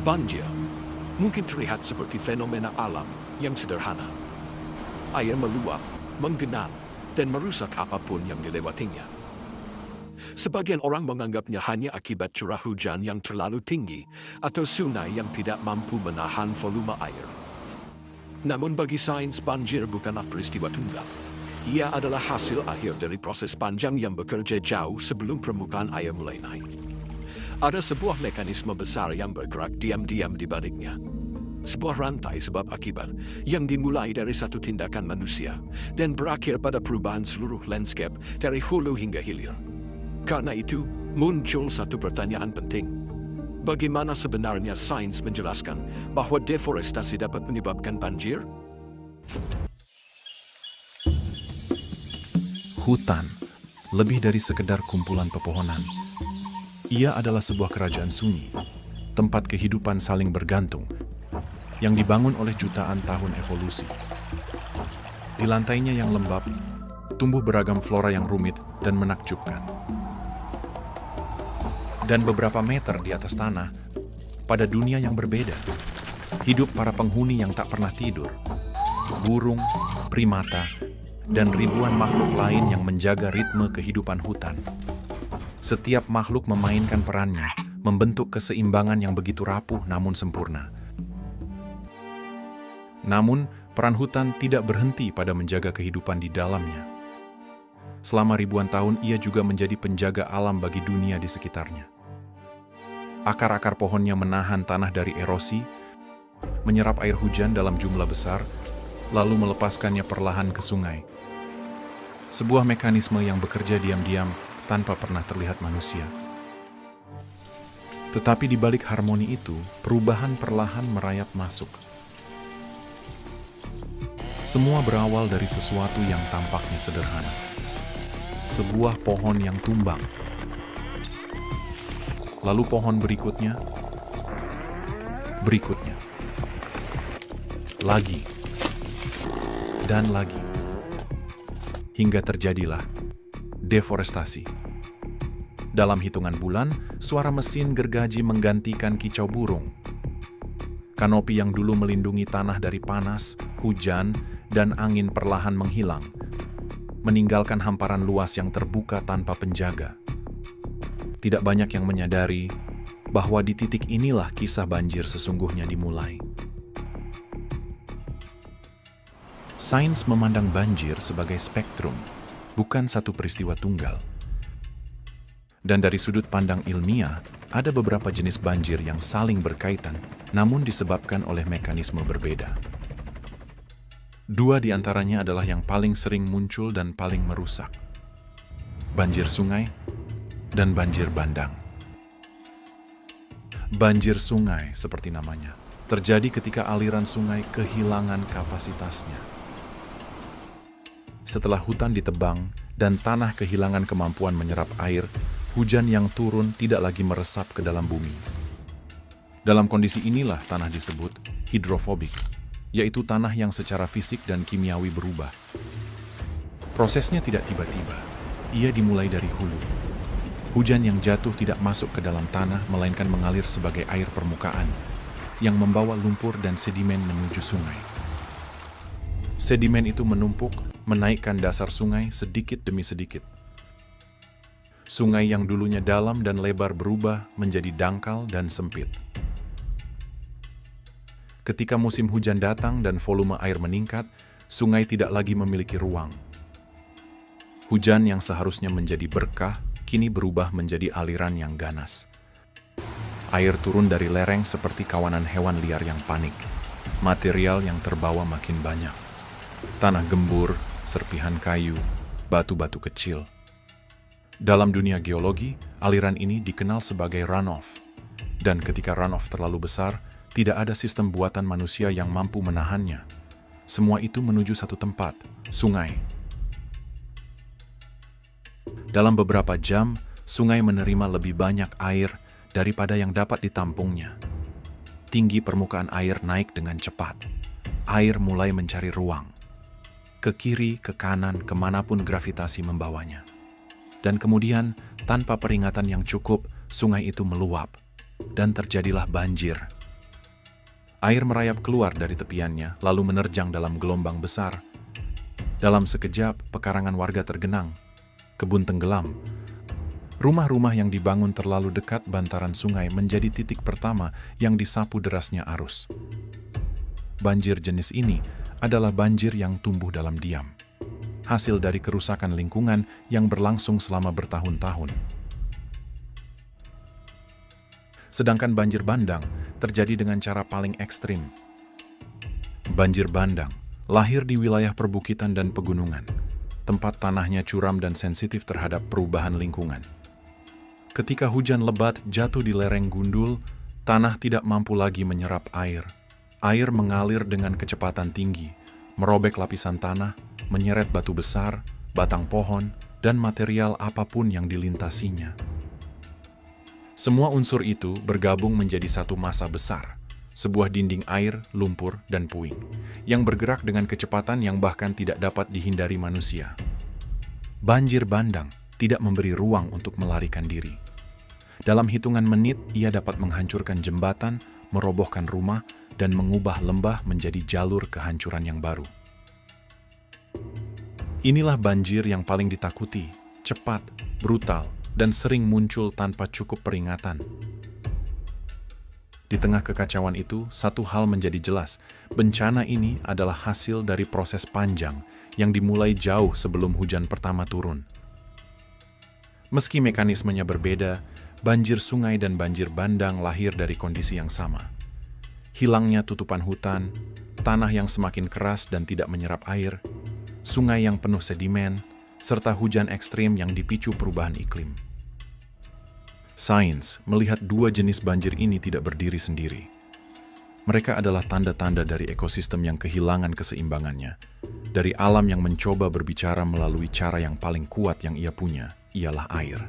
Banjir mungkin terlihat seperti fenomena alam yang sederhana. Air meluap, menggenang, dan merusak apapun yang dilewatinya. Sebagian orang menganggapnya hanya akibat curah hujan yang terlalu tinggi atau sungai yang tidak mampu menahan volume air. Namun bagi sains, banjir bukanlah peristiwa tunggal. Ia adalah hasil akhir dari proses panjang yang bekerja jauh sebelum permukaan air mulai naik. Ada sebuah mekanisme besar yang bergerak diam-diam di baliknya. Sebuah rantai sebab akibat yang dimulai dari satu tindakan manusia dan berakhir pada perubahan seluruh landscape dari hulu hingga hilir. Karena itu, muncul satu pertanyaan penting. Bagaimana sebenarnya sains menjelaskan bahwa deforestasi dapat menyebabkan banjir? Hutan, lebih dari sekedar kumpulan pepohonan. Ia adalah sebuah kerajaan sunyi, tempat kehidupan saling bergantung, yang dibangun oleh jutaan tahun evolusi. Di lantainya yang lembab, tumbuh beragam flora yang rumit dan menakjubkan. Dan beberapa meter di atas tanah, pada dunia yang berbeda, hidup para penghuni yang tak pernah tidur, burung, primata, dan ribuan makhluk lain yang menjaga ritme kehidupan hutan. Setiap makhluk memainkan perannya, membentuk keseimbangan yang begitu rapuh namun sempurna. Namun, peran hutan tidak berhenti pada menjaga kehidupan di dalamnya. Selama ribuan tahun, ia juga menjadi penjaga alam bagi dunia di sekitarnya. Akar-akar pohonnya menahan tanah dari erosi, menyerap air hujan dalam jumlah besar, lalu melepaskannya perlahan ke sungai. Sebuah mekanisme yang bekerja diam-diam tanpa pernah terlihat manusia. Tetapi di balik harmoni itu, perubahan perlahan merayap masuk. Semua berawal dari sesuatu yang tampaknya sederhana. Sebuah pohon yang tumbang. Lalu pohon berikutnya, lagi, dan lagi. Hingga terjadilah deforestasi. Dalam hitungan bulan, suara mesin gergaji menggantikan kicau burung. Kanopi yang dulu melindungi tanah dari panas, hujan, dan angin perlahan menghilang, meninggalkan hamparan luas yang terbuka tanpa penjaga. Tidak banyak yang menyadari bahwa di titik inilah kisah banjir sesungguhnya dimulai. Sains memandang banjir sebagai spektrum, bukan satu peristiwa tunggal. Dan dari sudut pandang ilmiah, ada beberapa jenis banjir yang saling berkaitan, namun disebabkan oleh mekanisme berbeda. Dua di antaranya adalah yang paling sering muncul dan paling merusak. Banjir sungai dan banjir bandang. Banjir sungai, seperti namanya, terjadi ketika aliran sungai kehilangan kapasitasnya. Setelah hutan ditebang dan tanah kehilangan kemampuan menyerap air, hujan yang turun tidak lagi meresap ke dalam bumi. Dalam kondisi inilah tanah disebut hidrofobik, yaitu tanah yang secara fisik dan kimiawi berubah. Prosesnya tidak tiba-tiba, ia dimulai dari hulu. Hujan yang jatuh tidak masuk ke dalam tanah, melainkan mengalir sebagai air permukaan, yang membawa lumpur dan sedimen menuju sungai. Sedimen itu menumpuk, menaikkan dasar sungai sedikit demi sedikit. Sungai yang dulunya dalam dan lebar berubah menjadi dangkal dan sempit. Ketika musim hujan datang dan volume air meningkat, sungai tidak lagi memiliki ruang. Hujan yang seharusnya menjadi berkah, kini berubah menjadi aliran yang ganas. Air turun dari lereng seperti kawanan hewan liar yang panik. Material yang terbawa makin banyak. Tanah gembur, serpihan kayu, batu-batu kecil. Dalam dunia geologi, aliran ini dikenal sebagai runoff. Dan ketika runoff terlalu besar, tidak ada sistem buatan manusia yang mampu menahannya. Semua itu menuju satu tempat, sungai. Dalam beberapa jam, sungai menerima lebih banyak air daripada yang dapat ditampungnya. Tinggi permukaan air naik dengan cepat. Air mulai mencari ruang. Ke kiri, ke kanan, kemanapun gravitasi membawanya. Dan kemudian, tanpa peringatan yang cukup, sungai itu meluap. Dan terjadilah banjir. Air merayap keluar dari tepiannya, lalu menerjang dalam gelombang besar. Dalam sekejap, pekarangan warga tergenang, kebun tenggelam. Rumah-rumah yang dibangun terlalu dekat bantaran sungai menjadi titik pertama yang disapu derasnya arus. Banjir jenis ini adalah banjir yang tumbuh dalam diam, hasil dari kerusakan lingkungan yang berlangsung selama bertahun-tahun. Sedangkan banjir bandang terjadi dengan cara paling ekstrim. Banjir bandang lahir di wilayah perbukitan dan pegunungan, tempat tanahnya curam dan sensitif terhadap perubahan lingkungan. Ketika hujan lebat jatuh di lereng gundul, tanah tidak mampu lagi menyerap air. Air mengalir dengan kecepatan tinggi, merobek lapisan tanah, menyeret batu besar, batang pohon, dan material apapun yang dilintasinya. Semua unsur itu bergabung menjadi satu massa besar, sebuah dinding air, lumpur, dan puing, yang bergerak dengan kecepatan yang bahkan tidak dapat dihindari manusia. Banjir bandang tidak memberi ruang untuk melarikan diri. Dalam hitungan menit, ia dapat menghancurkan jembatan, merobohkan rumah, dan mengubah lembah menjadi jalur kehancuran yang baru. Inilah banjir yang paling ditakuti, cepat, brutal, dan sering muncul tanpa cukup peringatan. Di tengah kekacauan itu, satu hal menjadi jelas, bencana ini adalah hasil dari proses panjang yang dimulai jauh sebelum hujan pertama turun. Meski mekanismenya berbeda, banjir sungai dan banjir bandang lahir dari kondisi yang sama. Hilangnya tutupan hutan, tanah yang semakin keras dan tidak menyerap air, sungai yang penuh sedimen, serta hujan ekstrim yang dipicu perubahan iklim. Sains melihat dua jenis banjir ini tidak berdiri sendiri. Mereka adalah tanda-tanda dari ekosistem yang kehilangan keseimbangannya, dari alam yang mencoba berbicara melalui cara yang paling kuat yang ia punya, ialah air.